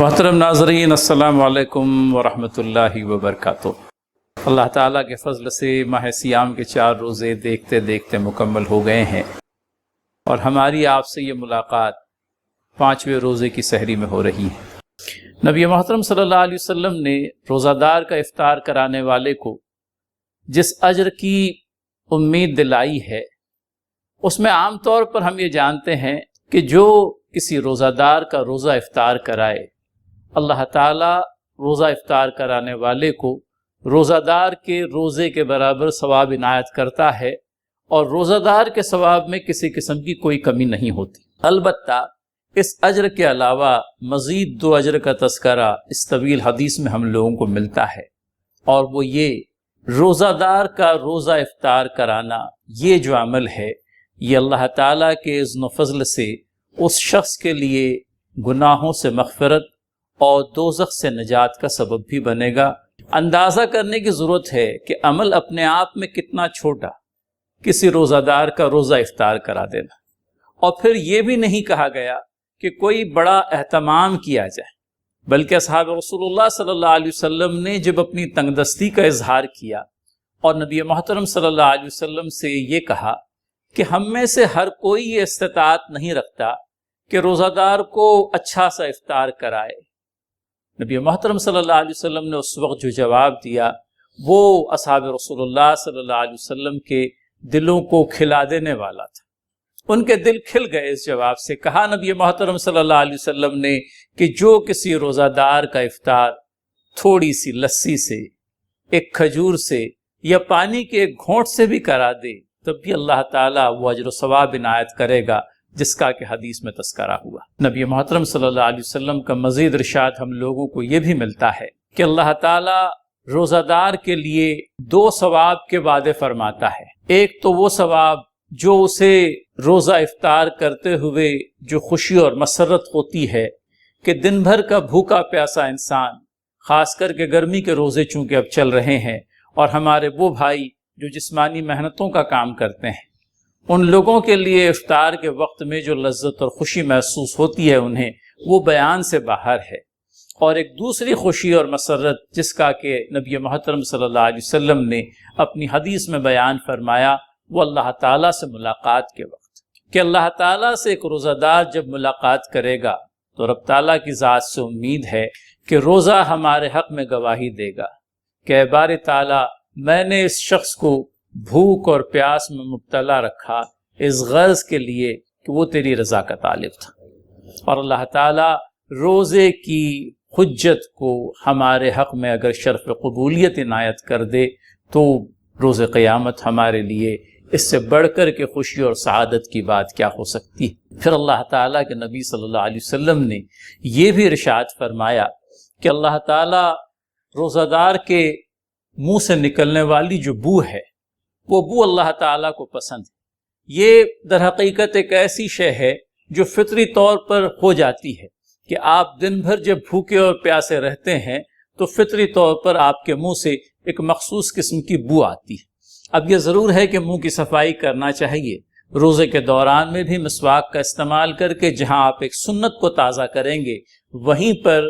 محترم ناظرین، السلام علیکم ورحمۃ اللہ وبرکاتہ۔ اللہ تعالیٰ کے فضل سے ماہ سیام کے 4 روزے دیکھتے دیکھتے مکمل ہو گئے ہیں اور ہماری آپ سے یہ ملاقات 5ویں روزے کی سحری میں ہو رہی ہے۔ نبی محترم صلی اللہ علیہ وسلم نے روزہ دار کا افطار کرانے والے کو جس اجر کی امید دلائی ہے، اس میں عام طور پر ہم یہ جانتے ہیں کہ جو کسی روزہ دار کا روزہ افطار کرائے، اللہ تعالیٰ روزہ افطار کرانے والے کو روزہ دار کے روزے کے برابر ثواب عنایت کرتا ہے اور روزہ دار کے ثواب میں کسی قسم کی کوئی کمی نہیں ہوتی۔ البتہ اس اجر کے علاوہ مزید 2 اجر کا تذکرہ اس طویل حدیث میں ہم لوگوں کو ملتا ہے، اور وہ یہ روزہ دار کا روزہ افطار کرانا، یہ جو عمل ہے یہ اللہ تعالیٰ کے اذن و فضل سے اس شخص کے لیے گناہوں سے مغفرت اور دوزخ سے نجات کا سبب بھی بنے گا۔ اندازہ کرنے کی ضرورت ہے کہ عمل اپنے آپ میں کتنا چھوٹا، کسی روزہ دار کا روزہ افطار کرا دینا، اور پھر یہ بھی نہیں کہا گیا کہ کوئی بڑا اہتمام کیا جائے، بلکہ اصحاب رسول اللہ صلی اللہ علیہ وسلم نے جب اپنی تنگ دستی کا اظہار کیا اور نبی محترم صلی اللہ علیہ وسلم سے یہ کہا کہ ہم میں سے ہر کوئی یہ استطاعت نہیں رکھتا کہ روزہ دار کو اچھا سا افطار کرائے، نبی محترم صلی اللہ علیہ وسلم نے اس وقت جو جواب دیا وہ اصحاب رسول اللہ صلی اللہ علیہ وسلم کے دلوں کو کھلا دینے والا تھا۔ ان کے دل کھل گئے اس جواب سے۔ کہا نبی محترم صلی اللہ علیہ وسلم نے کہ جو کسی روزہ دار کا افطار تھوڑی سی لسی سے، ایک کھجور سے یا پانی کے ایک گھونٹ سے بھی کرا دے تب بھی اللہ تعالیٰ وہ اجر و ثواب عنایت کرے گا جس کا کہ حدیث میں تذکرہ ہوا۔ نبی محترم صلی اللہ علیہ وسلم کا مزید ارشاد ہم لوگوں کو یہ بھی ملتا ہے کہ اللہ تعالیٰ روزہ دار کے لیے 2 ثواب کے وعدے فرماتا ہے۔ ایک تو وہ ثواب جو اسے روزہ افطار کرتے ہوئے جو خوشی اور مسرت ہوتی ہے کہ دن بھر کا بھوکا پیاسا انسان، خاص کر کے گرمی کے روزے چونکہ اب چل رہے ہیں، اور ہمارے وہ بھائی جو جسمانی محنتوں کا کام کرتے ہیں، ان لوگوں کے لیے افطار کے وقت میں جو لذت اور خوشی محسوس ہوتی ہے انہیں، وہ بیان سے باہر ہے۔ اور ایک دوسری خوشی اور مسرت جس کا کہ نبی محترم صلی اللہ علیہ وسلم نے اپنی حدیث میں بیان فرمایا، وہ اللہ تعالیٰ سے ملاقات کے وقت، کہ اللہ تعالیٰ سے ایک روزہ دار جب ملاقات کرے گا تو رب تعالیٰ کی ذات سے امید ہے کہ روزہ ہمارے حق میں گواہی دے گا کہ اے باری تعالیٰ، میں نے اس شخص کو بھوک اور پیاس میں مبتلا رکھا اس غرض کے لیے کہ وہ تیری رضا کا طالب تھا، اور اللہ تعالیٰ روزے کی حجت کو ہمارے حق میں اگر شرف قبولیت عنایت کر دے تو روز قیامت ہمارے لیے اس سے بڑھ کر کے خوشی اور سعادت کی بات کیا ہو سکتی ہے۔ پھر اللہ تعالیٰ کے نبی صلی اللہ علیہ وسلم نے یہ بھی ارشاد فرمایا کہ اللہ تعالیٰ روزہ دار کے منہ سے نکلنے والی جو بو ہے، وہ بو اللہ تعالیٰ کو پسند ہے۔ یہ در حقیقت ایک ایسی شے ہے جو فطری طور پر ہو جاتی ہے کہ آپ دن بھر جب بھوکے اور پیاسے رہتے ہیں تو فطری طور پر آپ کے منہ سے ایک مخصوص قسم کی بو آتی ہے۔ اب یہ ضرور ہے کہ منہ کی صفائی کرنا چاہیے، روزے کے دوران میں بھی مسواک کا استعمال کر کے جہاں آپ ایک سنت کو تازہ کریں گے وہیں پر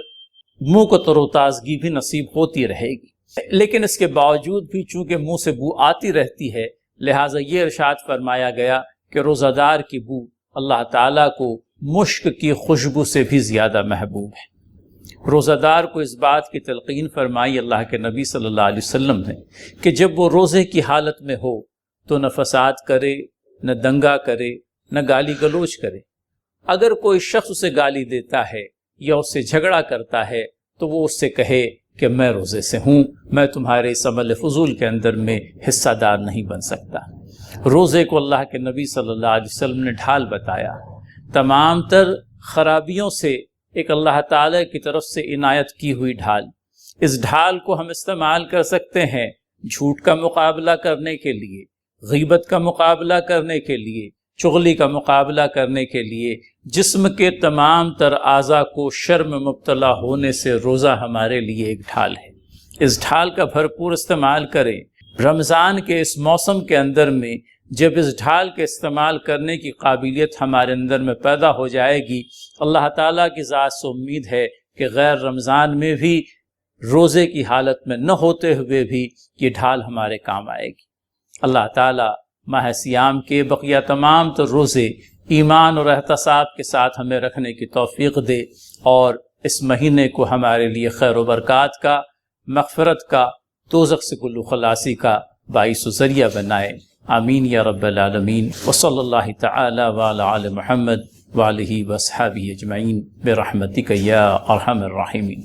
منہ کو تر و تازگی بھی نصیب ہوتی رہے گی۔ لیکن اس کے باوجود بھی چونکہ منہ سے بو آتی رہتی ہے، لہٰذا یہ ارشاد فرمایا گیا کہ روزہ دار کی بو اللہ تعالیٰ کو مشک کی خوشبو سے بھی زیادہ محبوب ہے۔ روزہ دار کو اس بات کی تلقین فرمائی اللہ کے نبی صلی اللہ علیہ وسلم نے کہ جب وہ روزے کی حالت میں ہو تو نہ فساد کرے، نہ دنگا کرے، نہ گالی گلوچ کرے۔ اگر کوئی شخص اسے گالی دیتا ہے یا اس سے جھگڑا کرتا ہے تو وہ اس سے کہے کہ میں روزے سے ہوں، میں تمہارے اس عمل فضول کے اندر میں حصہ دار نہیں بن سکتا۔ روزے کو اللہ کے نبی صلی اللہ علیہ وسلم نے ڈھال بتایا، تمام تر خرابیوں سے ایک اللہ تعالیٰ کی طرف سے عنایت کی ہوئی ڈھال۔ اس ڈھال کو ہم استعمال کر سکتے ہیں جھوٹ کا مقابلہ کرنے کے لیے، غیبت کا مقابلہ کرنے کے لیے، چغلی کا مقابلہ کرنے کے لیے، جسم کے تمام تر اعضاء کو شر میں مبتلا ہونے سے روزہ ہمارے لیے ایک ڈھال ہے۔ اس ڈھال کا بھرپور استعمال کریں۔ رمضان کے اس موسم کے اندر میں جب اس ڈھال کے استعمال کرنے کی قابلیت ہمارے اندر میں پیدا ہو جائے گی، اللہ تعالیٰ کی ذات سے امید ہے کہ غیر رمضان میں بھی روزے کی حالت میں نہ ہوتے ہوئے بھی یہ ڈھال ہمارے کام آئے گی۔ اللہ تعالیٰ ماہ سیام کے بقیہ تمام تو روزے ایمان اور احتساب کے ساتھ ہمیں رکھنے کی توفیق دے، اور اس مہینے کو ہمارے لیے خیر و برکات کا، مغفرت کا، دوزخ سے کل خلاصی کا باعث و ذریعہ بنائے۔ آمین یا رب العالمین۔ وصلی اللہ تعالی وعلی آل محمد وآلہ وصحبہ اجمعین برحمتک یا ارحم الراحمین۔